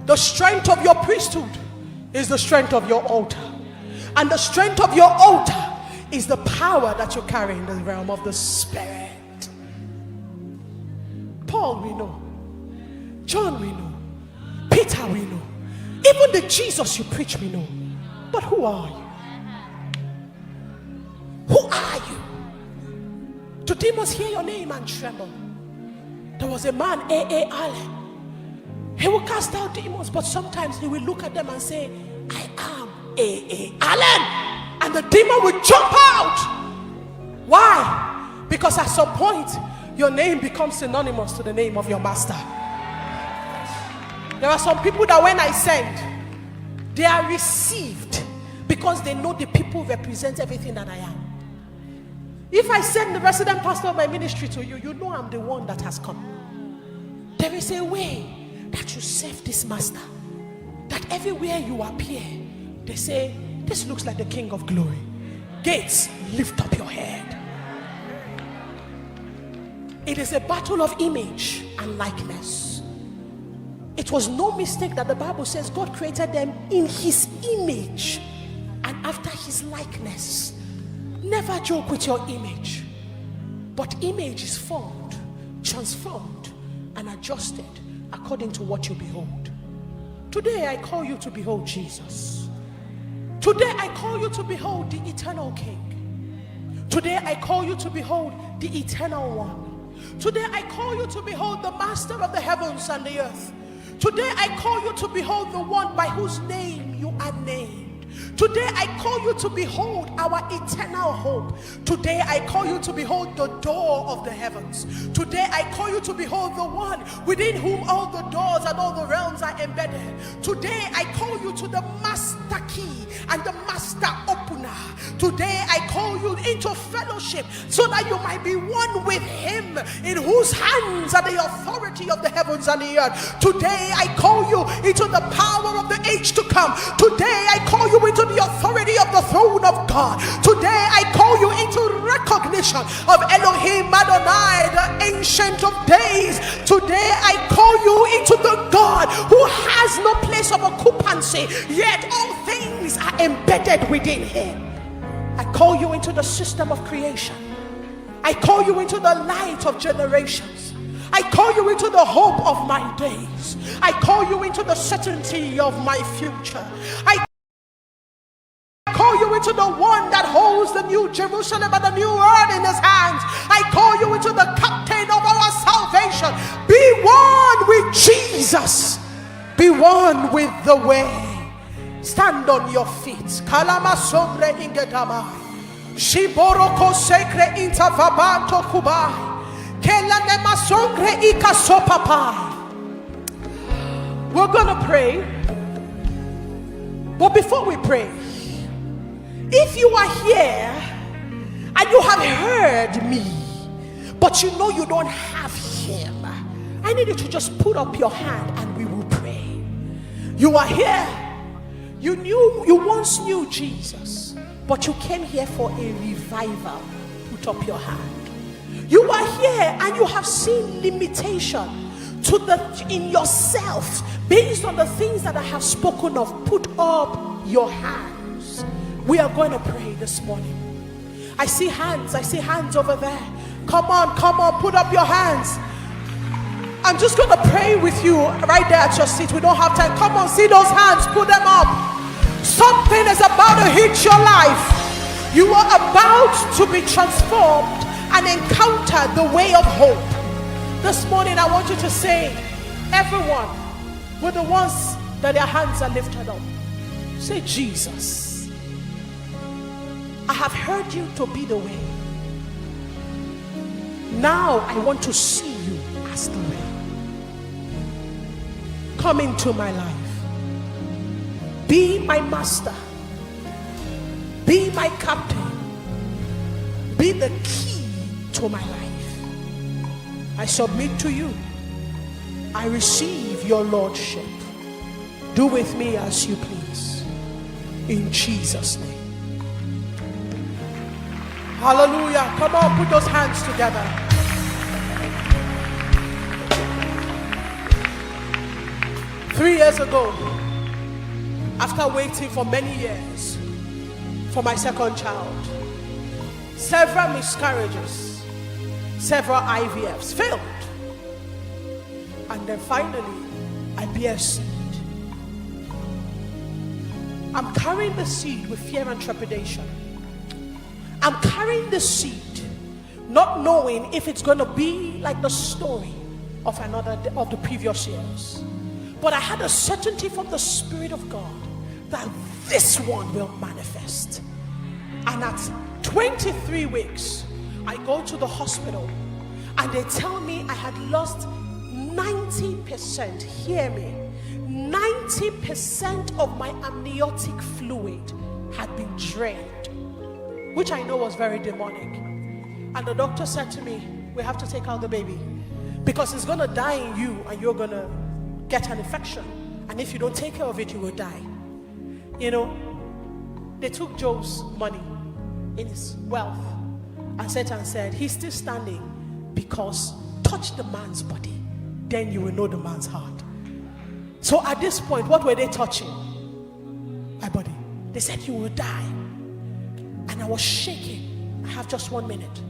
The strength of your priesthood is the strength of your altar. And the strength of your altar is the power that you carry in the realm of the Spirit. Paul we know. John we know. Peter we know. Even the Jesus you preach we know. But who are you? Who are you? Do demons hear your name and tremble? There was a man, A.A. Allen. He will cast out demons, but sometimes he will look at them and say, I am A.A. Allen. And the demon will jump out. Why? Because at some point, your name becomes synonymous to the name of your master. There are some people that when I send, they are received because they know the people represent everything that I am. If I send the resident pastor of my ministry to you, you know I'm the one that has come. There is a way that you serve this master, that everywhere you appear, they say, this looks like the King of Glory. Gates, lift up your head. It is a battle of image and likeness. It was no mistake that the Bible says God created them in his image and after his likeness. Never joke with your image. But image is formed, transformed, and adjusted according to what you behold. Today I call you to behold Jesus. Today I call you to behold the eternal King. Today I call you to behold the eternal one. Today I call you to behold the master of the heavens and the earth. Today I call you to behold the one by whose name you are named. Today I call you to behold our eternal hope. Today I call you to behold the door of the heavens. Today I call you to behold the one within whom all the doors and all the realms are embedded. Today I call you to the master key and the master opener. Today I call you into fellowship so that you might be one with him, in whose hands are the authority of the heavens and the earth. Today I call you into the power of the age to come. Today I call you into the authority of the throne of God. Today I call you into recognition of Elohim Adonai, the ancient of days. Today I call you into the God who has no place of occupancy, yet all things are embedded within him. I call you into the system of creation. I call you into the light of generations. I call you into the hope of my days. I call you into the certainty of my future. I call you into the one that holds the new Jerusalem and the new earth in his hands. I call you into the captain of our salvation. Be one with Jesus. Be one with the way. Stand on your feet. Kalama sombre ingedama. Shiboroko sekre intavabanto kubai. Kelanema songre ikasopapai. We're gonna pray. But before we pray, if you are here and you have heard me, but you know you don't have him, I need you to just put up your hand and we will pray. You are here. You once knew Jesus, but you came here for a revival. Put up your hand. You are here and you have seen limitation in yourself based on the things that I have spoken of. Put up your hands. We are going to pray this morning. I see hands over there. Come on, put up your hands. I'm just going to pray with you right there at your seat. We don't have time. Come on, see those hands, put them up. Something is about to hit your life. You are about to be transformed and encounter the way of hope. This morning I want you to say, everyone, with the ones that their hands are lifted up, say, Jesus, I have heard you to be the way. Now I want to see you as the way. Come into my life. Be my master. Be my captain. Be the key to my life. I submit to you. I receive your lordship. Do with me as you please. In Jesus' name. Hallelujah. Come on, put those hands together. 3 years ago, after waiting for many years for my second child, several miscarriages, several IVFs failed, and then finally I bear seed. I'm carrying the seed with fear and trepidation. I'm carrying the seed not knowing if it's going to be like the story of the previous years. But I had a certainty from the Spirit of God that this one will manifest. And at 23 weeks, I go to the hospital and they tell me I had lost 90%, hear me, 90% of my amniotic fluid had been drained, which I know was very demonic. And the doctor said to me, we have to take out the baby because it's going to die in you and you're going to get an infection. And if you don't take care of it, you will die. You know, they took Job's money in his wealth, and Satan said, he's still standing because touch the man's body, then you will know the man's heart. So at this point, what were they touching? My body. They said, you will die. And I was shaking. I have just 1 minute.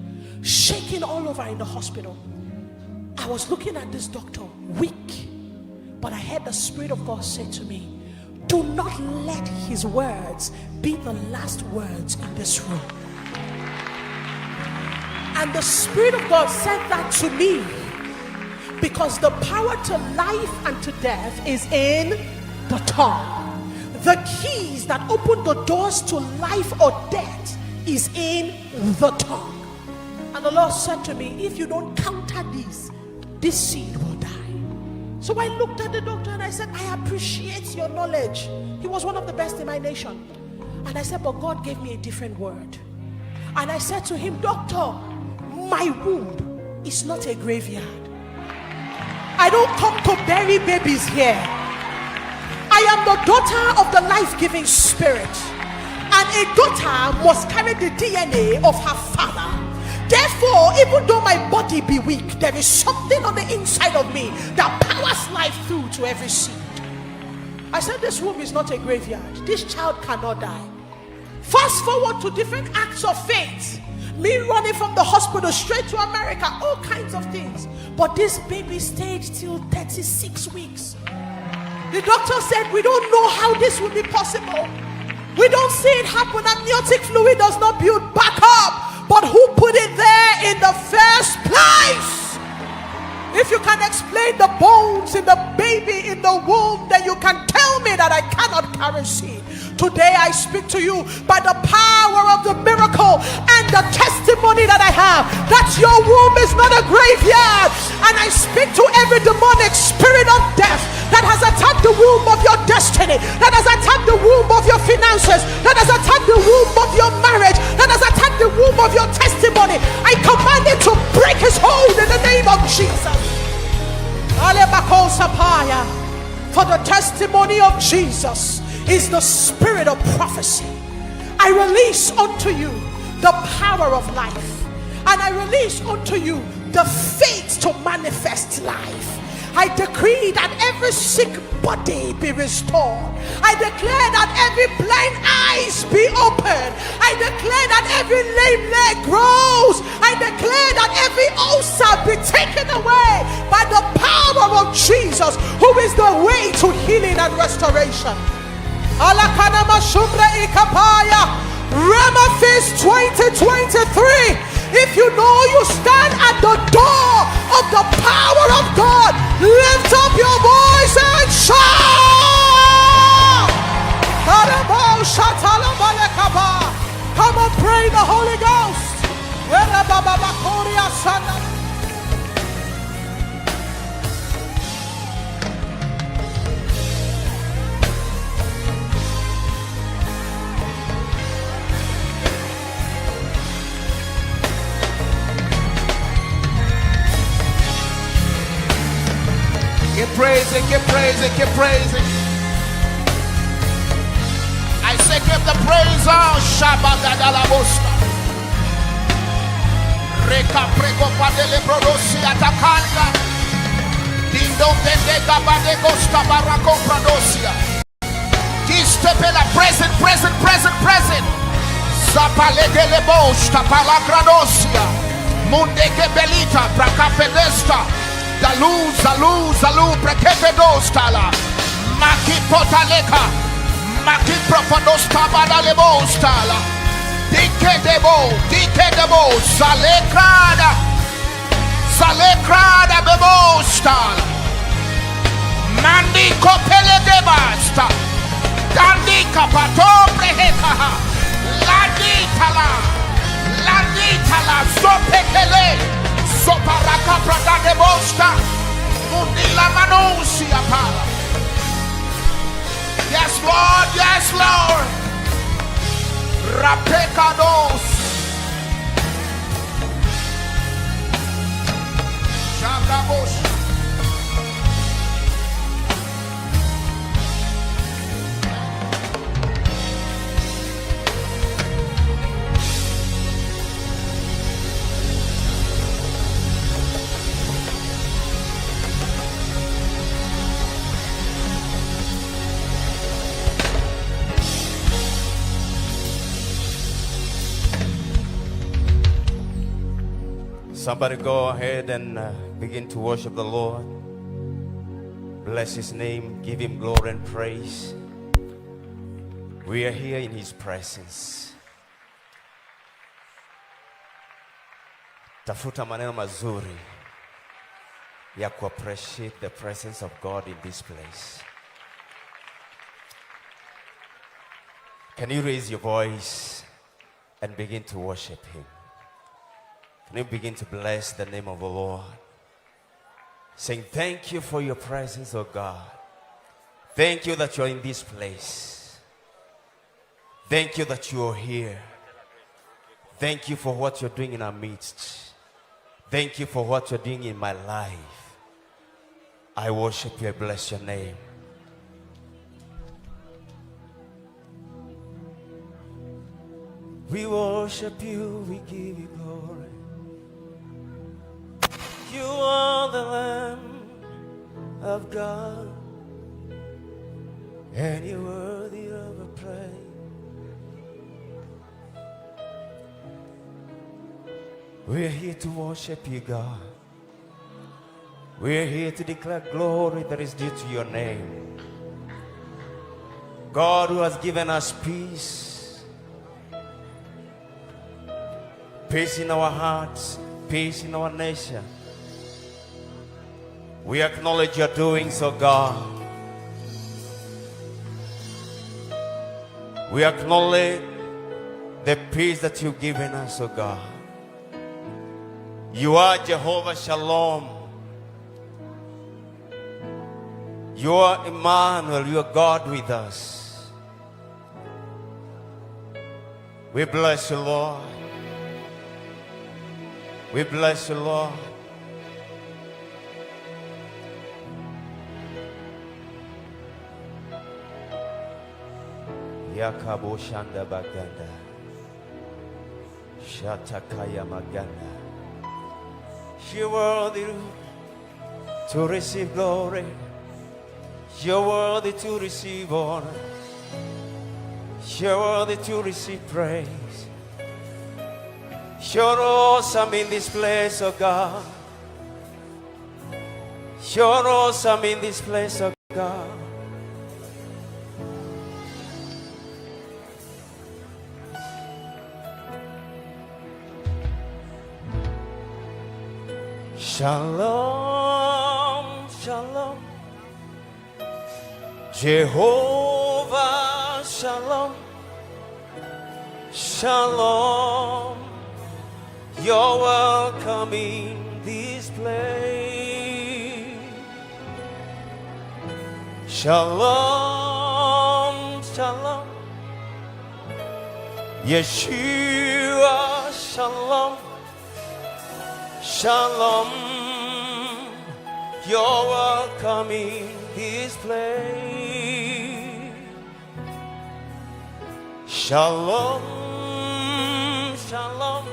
Shaking all over in the hospital. I was looking at this doctor, weak. But I heard the Spirit of God say to me, do not let his words be the last words in this room. And the Spirit of God said that to me because the power to life and to death is in the tongue. The keys that open the doors to life or death is in the tongue. And the Lord said to me, if you don't counter this seed will die. So I looked at the doctor and I said, I appreciate your knowledge. He was one of the best in my nation. And I said, but God gave me a different word. And I said to him, doctor, my womb is not a graveyard. I don't come to bury babies here. I am the daughter of the life-giving Spirit. And a daughter must carry the DNA of her father. Therefore, even though my body be weak, there is something on the inside of me that powers life through to every seed. I said, this womb is not a graveyard. This child cannot die. Fast forward to different acts of faith. Me running from the hospital straight to America, all kinds of things. But this baby stayed till 36 weeks. The doctor said, we don't know how this will be possible. We don't see it happen. Amniotic fluid does not build back up. But who put it there in the first place? If you can explain the bones in the baby in the womb, then you can tell me that I cannot carry seed. Today I speak to you by the power of the miracle and the testimony that I have that your womb is not a graveyard. And I speak to every demonic spirit of death that has attacked the womb of your destiny, that has attacked the womb of your finances, that has attacked the womb of your marriage, that has attacked the womb of your testimony. I command it to break his hold in the name of Jesus. For the testimony of Jesus is the spirit of prophecy. I release unto you the power of life, and I release unto you the faith to manifest life. I decree that every sick body be restored. I declare that every blind eyes be opened. I declare that every lame leg grows. I declare that every ulcer be taken away by the power of Jesus, who is the way to healing and restoration. Rhema Feast 2023. If you know you stand at the door of the power of God, lift up your voice and shout. Come on, pray the Holy Ghost. Keep praising, keep praising, keep praising. I say keep the praise on. Shabbat. Reka preko padele brodosi atakanda. Dindon dende gabade gosta barako pradosia. Distepela present, present, present, present. Zapalegele bosta palagradosia. Munde gebelita prakapedesta. Dalu, zalu, zalu, prekepedosta la. Maki potaleka. Maki profodosta badalebosta la. Dike debo, salekrada. Salekrada bebosta. Mandi kopele debasta. Dandi kapato prehekaha. Landitala, sopekele. Soparaka prada debosta. Mundila manusia pala. Yes, Lord, yes, Lord. Rapekados. Shagabos. Somebody go ahead and begin to worship the Lord. Bless His name. Give Him glory and praise. We are here in His presence. Tafuta maneno mazuri ya ku appreciate the presence of God in this place. Can you raise your voice and begin to worship Him? Can you begin to bless the name of the Lord? Saying, thank you for your presence, oh God. Thank you that you're in this place. Thank you that you are here. Thank you for what you're doing in our midst. Thank you for what you're doing in my life. I worship you, I bless your name. We worship you, we give you glory. You are the Lamb of God, and you're worthy of a praise. We're here to worship you, God. We're here to declare glory that is due to your name. God who has given us peace. Peace in our hearts, peace in our nation. We acknowledge your doings, oh God. We acknowledge the peace that you've given us, oh God. You are Jehovah Shalom. You are Emmanuel. You are God with us. We bless you, Lord. We bless you, Lord. Yakabo Shanda Baganda Shatakaya Maganda. You're worthy to receive glory. You're worthy to receive honor. You're worthy to receive praise. You're awesome in this place, oh God. You're awesome in this place, oh God. Shalom, shalom. Jehovah, shalom. Shalom. You're welcome in this place. Shalom, shalom. Yeshua, shalom. Shalom, you're welcome in this place. Shalom, shalom.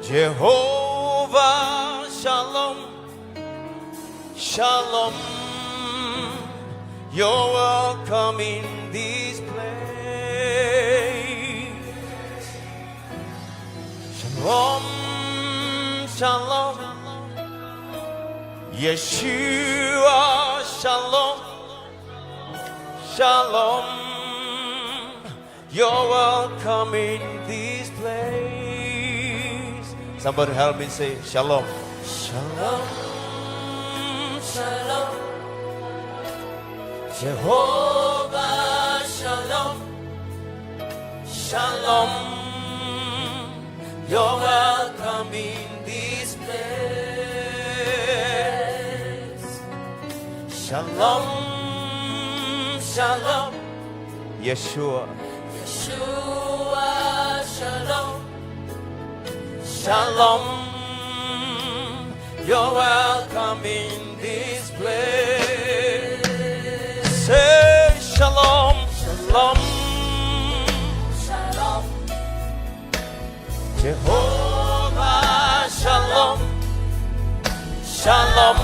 Jehovah, shalom. Shalom, you're welcome in this place. Shalom, shalom, Yeshua, shalom, shalom, you're welcome in this place. Somebody help me say shalom. Shalom, shalom, Jehovah, shalom, shalom, you're welcome in this place. Shalom, shalom, Yeshua, Yeshua, shalom, shalom, you're welcome in this place. Say shalom, shalom, shalom, Jehovah, shalom, shalom,